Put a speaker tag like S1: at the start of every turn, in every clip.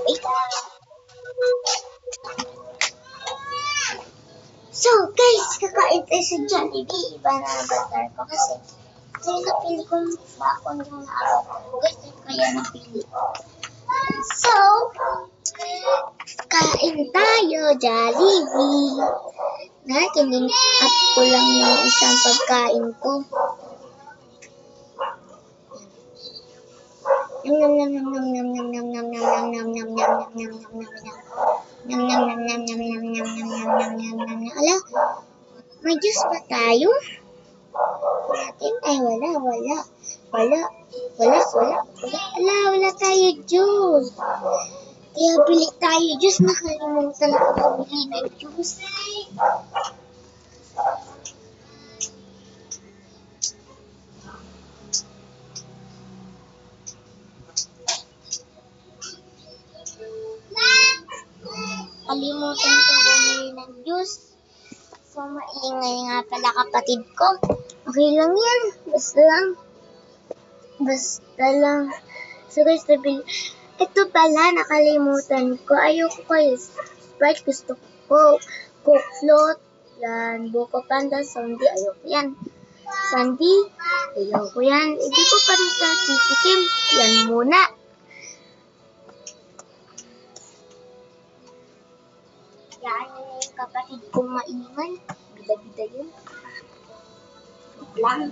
S1: Wait. So, guys, kakain tayo sa Jollibee. Iba na batar ko kasi napili ko bakon yung araw ko. Guys, kaya napili ko. So, kain tayo, Jollibee. Kining-up ko lang yung isang pagkain ko. Yum yum yum yum yum yum yum yum yum yum yum yum yum yum yum yum yum yum. Yum yum yum yum yum yum yum yum yum yum yum yum. Ala, may juice ba tayo? Natin ay wala. Wala tayo juice. Kaya bili tayo juice. Nakalimutan ko pabili ng juice. Kalimutan ko bumili ng juice. So, maingay nga pala kapatid ko. Okay lang yan. Basta lang. So, guys, nabili. Ito pala, nakalimutan ko. Ayoko kayo. Sprite, gusto ko. Coke float. Yan. Buko Panda. Sandy. Ayoko yan. Sandy. Ayoko yan. Hindi ko pa rin sa titikim. Yan muna. Yan yung kapatid kong maingay. Bida-bida yun. Lang.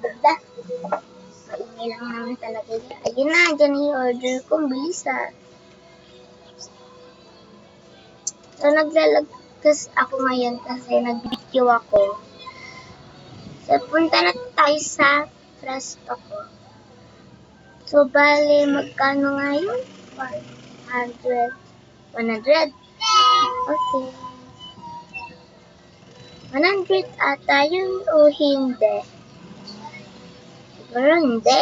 S1: Bida. Maingay lang naman talaga yun. Ayun na. Dyan yung order ko. Bilis ah. So, naglalagkas ako ngayon kasi nag-video ako. So, punta na tayo sa resto ko. So, bale, magkano nga yun? 100. Okay. 100 ata yun o hindi? Siguro hindi.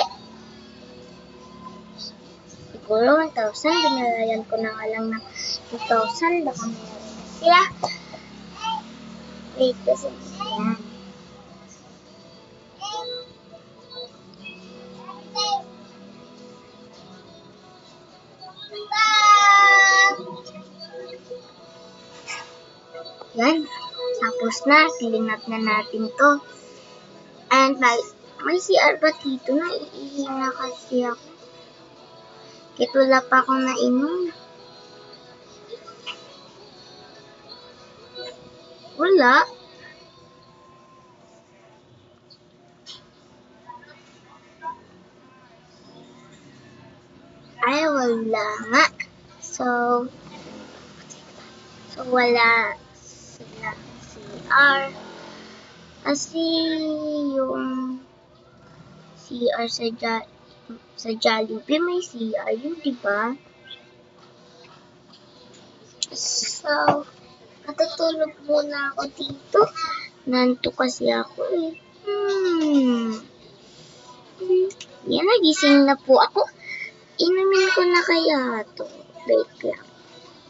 S1: Siguro 1,000. Binalayan ko na nga lang ng 2,000. Baka meron na siya. Wait, kasi yan. Yan. Tapos na. Clean up na natin to. And may CR ba dito? Naiihi na kasi ako. Kahit wala pa akong nainom. Wala. Ay, wala nga. So wala sila CR. Kasi yung CR sa Jollibee may CR yun, diba? So, matutulog muna ako dito. Nanto kasi ako eh. Yan, nagising na po ako. Inumin ko na kaya to. Wait lang.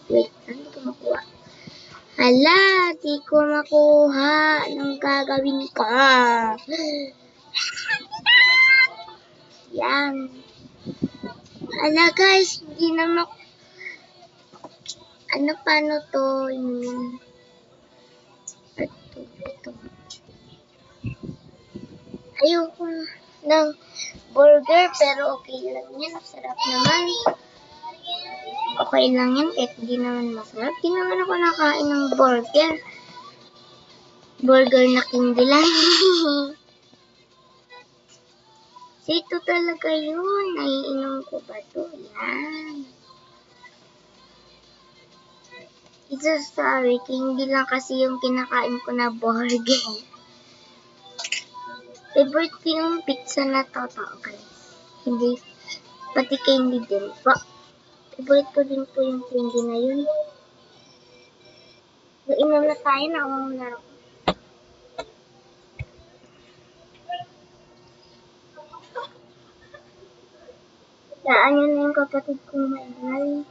S1: Hindi ko makuha. Hala, di ko makuha. Anong gagawin ko? Yan. Hala guys, hindi na paano to? Ito. Ayoko ng burger, pero okay lang yan. Sarap naman. Okay lang yan, kahit hindi naman masarap. Hindi naman ako nakain ng burger. Burger na Candy lang. So, ito talaga yun. Naiinom ko ba ito? Yan. Ito, sorry. Candy lang kasi yung kinakain ko na burger. Favorite ko yung pizza na to, guys. Hindi, pati candy din po. Favorite ko din po yung candy na yun. Inom na tayo na umuna ako. Daan yun na yung kapatid kong maingay.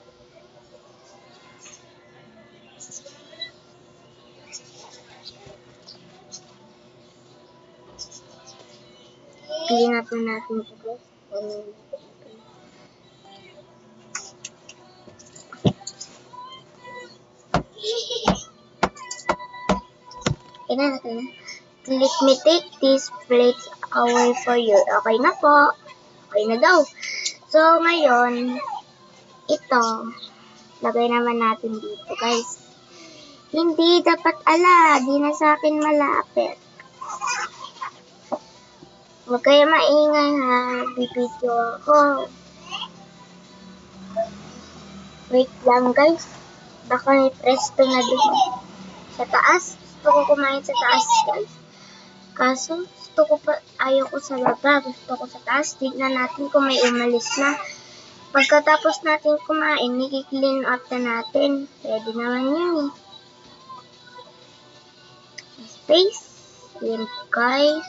S1: Clean up na natin ito. Okay na, okay na. Let me take this plate away for you. Okay na po. Okay na daw. So, ngayon, ito, lagay naman natin dito, guys. Hindi dapat di na sa akin malapit. Huwag kayo maingay ha, bibidyo ako. Wait lang guys, baka may presto na dun sa taas. Gusto ko kumain sa taas guys. Kaso, ayaw ko sa baba, gusto ko sa taas. Tignan natin kung may umalis na. Pagkatapos natin kumain, i-clean up na natin. Pwede naman yun eh. Space. Yun guys.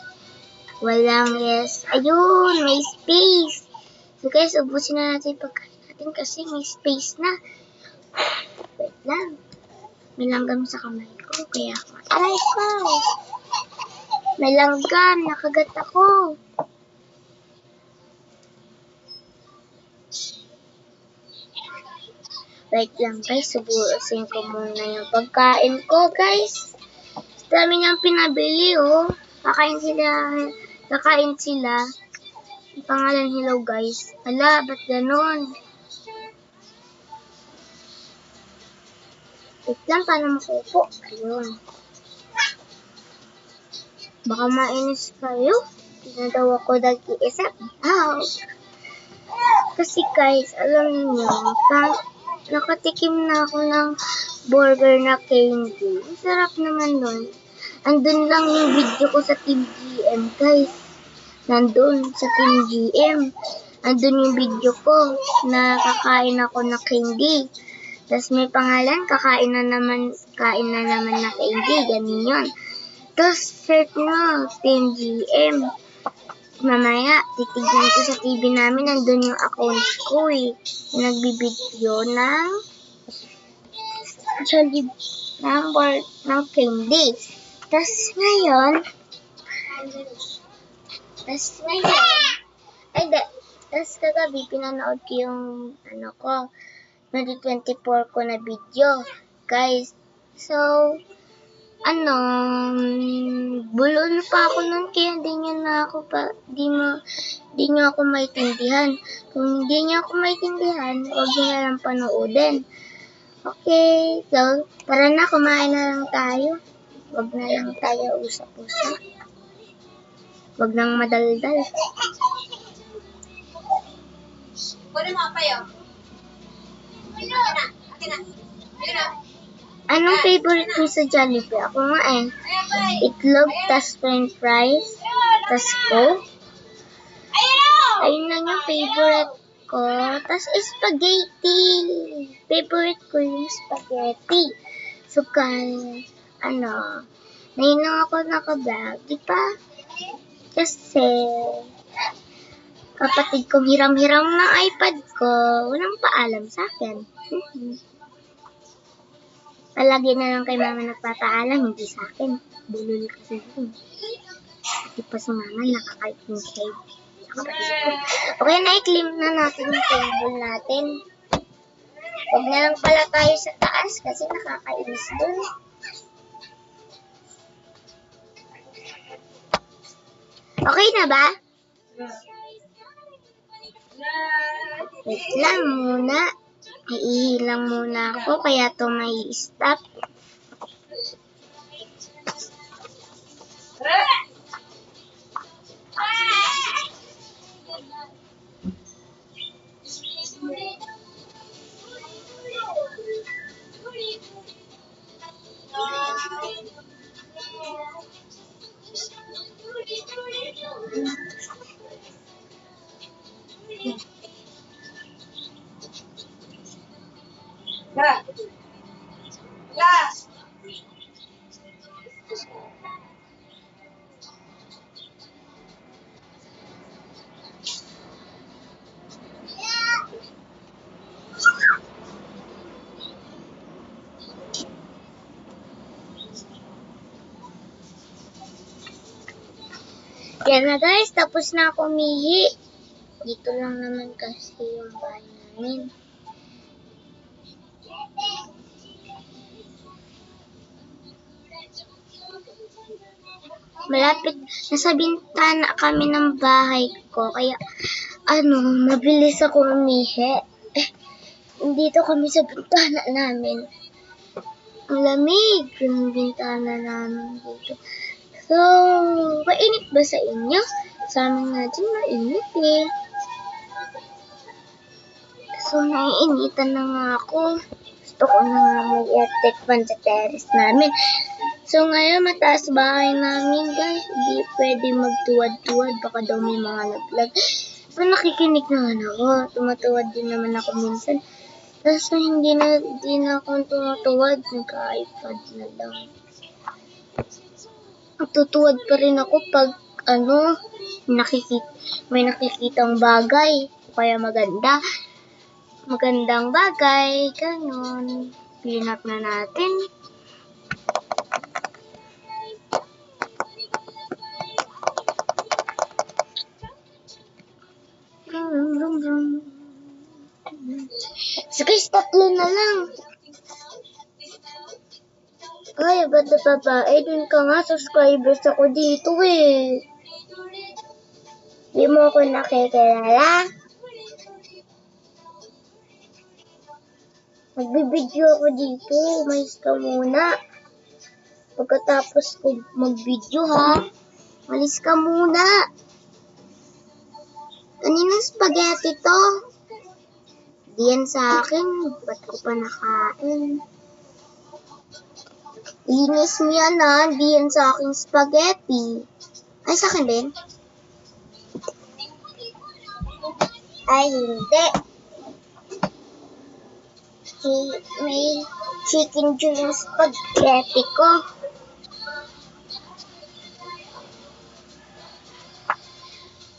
S1: Walang yes. Ayun, may space. So guys, ubusin na natin pagkain natin kasi may space na. Wait lang. May langgam sa kamay ko. Kaya, aray ko. May langgam. Nakagat ako. Wait lang guys. Subusin ko muna yung pagkain ko guys. Dami niyang pinabili oh. Kakain sila. Ang pangalan hello guys. Hala, ba't ganon? Wait lang, paano makupo? Ayun. Baka mainis kayo. Tinadaw ako nag-iisa. Ow! Kasi guys, alam niyo, nakatikim na ako ng burger na candy. Ang sarap naman nun. Andun lang yung video ko sa Team GM, guys. Nandun sa Team GM. Andun yung video ko na kakain ako na candy. Tapos may pangalan, kain na naman na candy. Ganun yun. Tapos search mo, Team GM. Mamaya, titignan ko sa TV namin. Nandun yung account ko eh. Yung nagbibideo ng candy. Tapos ngayon, tapos kagabi, pinanood ko yung, 2024 ko na video. Guys, so, bulol pa ako nun, kaya di nyo ako maintindihan. Kung hindi nyo ako maintindihan, huwag nyo na lang panoodin. Okay, so, tara na, kumain na lang tayo. Huwag na lang tayo usap-usap. Huwag nang madaldal. Anong favorite mo sa Jollibee? Ako nga eh. Itlog, tas french fries, tas Coke. Ayun lang yung favorite ko. Tas spaghetti. Favorite ko yung spaghetti. So guys, ngayon lang ako nakablog. Diba? Kasi, kapatid kong hiram-hiram ng iPad ko, walang paalam sa akin. Palagi na lang kay mama nagpapaalam, hindi sa akin. Bulol kasi yun. Hindi pa si mama nakaka-clean shave. Okay, na-clean na natin yung table natin. Huwag na lang pala tayo sa taas kasi nakakainis dun. Okay na ba? Wait lang muna. Iihilang muna ako kaya to may stop. Yan na guys, tapos na ako umihi. Dito lang naman kasi yung bahay namin. malapit, nasa bintana kami ng bahay ko, kaya, mabilis ako umihi. Dito kami sa bintana namin. Ang lamig ng bintana namin dito. So, mainit ba sa inyo? Sa amin nga dyan, mainit eh. So, naiinitan na nga ako. Gusto ko na nga mag-earthquake fan sa terrace namin. So, ngayon, mataas bahay namin, guys. Hindi pwede magtuwad-tuwad. Baka daw may mga naglag. So, nakikinig naman ako. Tumatuwad din naman ako minsan. Tapos, hindi na ako tumatuwad. Nagka-iPad na lang. Tutuwad pa rin ako pag, may nakikitang bagay. Kaya maganda. Magandang bagay. Ganon. Pinap na natin. So guys, 3 na lang. Ay, ba't na babae? Dun ka nga, subscribers ako dito eh. Di mo ako nakikilala? Magbibideo ako dito. Mais ka muna. Pagkatapos ko mag-video ha. Malis ka muna. Kaninang spaghetti to? Di yan sa akin. Ba't ko pa nakain? Linis niya na. Di yan sa aking spaghetti. Ay, sa akin din? Ay, hindi. May chicken dyan yung spaghetti ko.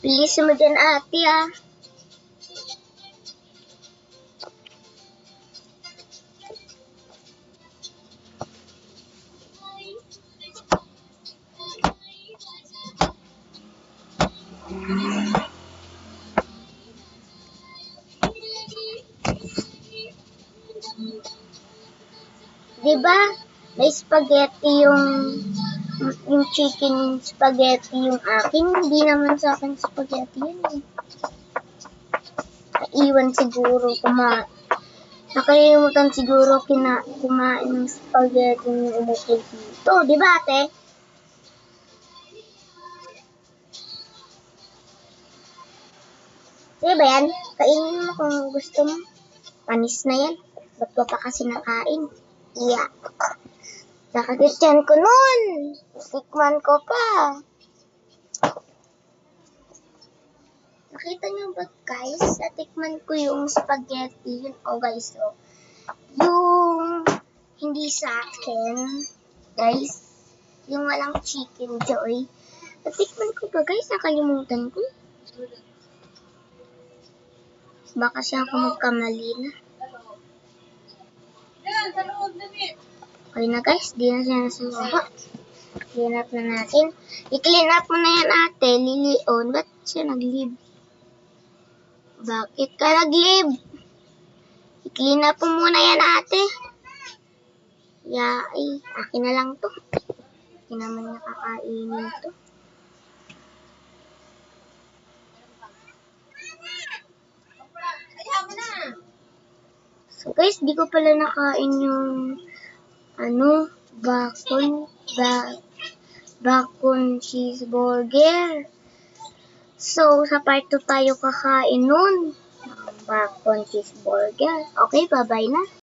S1: Bilis mo dyan, ate, ah. Diba? May spaghetti yung chicken spaghetti yung akin. Hindi naman sa akin spaghetti yun eh. Naiwan siguro nakalimutan siguro kumain ng spaghetti yung umukil dito. Diba ate? Diba yan? Kainin mo kung gusto mo. Panis na yan. Ba't ko pa kasi nakain? Iya. Nakakityan ko nun. Tikman ko pa. Nakita niyo ba guys? Natikman ko yung spaghetti. Yun guys. So, yung hindi sa akin. Guys. Yung walang chicken joy. Natikman ko ba guys? Nakalimutan ko. Baka siya ako magkamali na. Okay na guys, di na siya nasa baba. Clean up na natin. I-clean up mo na yan ate, Lilion. Ba't siya nag-leave? Bakit ka nag-leave? I-clean up mo muna yan ate. Akin na lang to. Hindi naman nakakainin to. So guys, di ko pala nakain yung bacon cheeseburger. So, sa part 2 tayo kakain nun. Bacon cheeseburger. Okay, bye-bye na.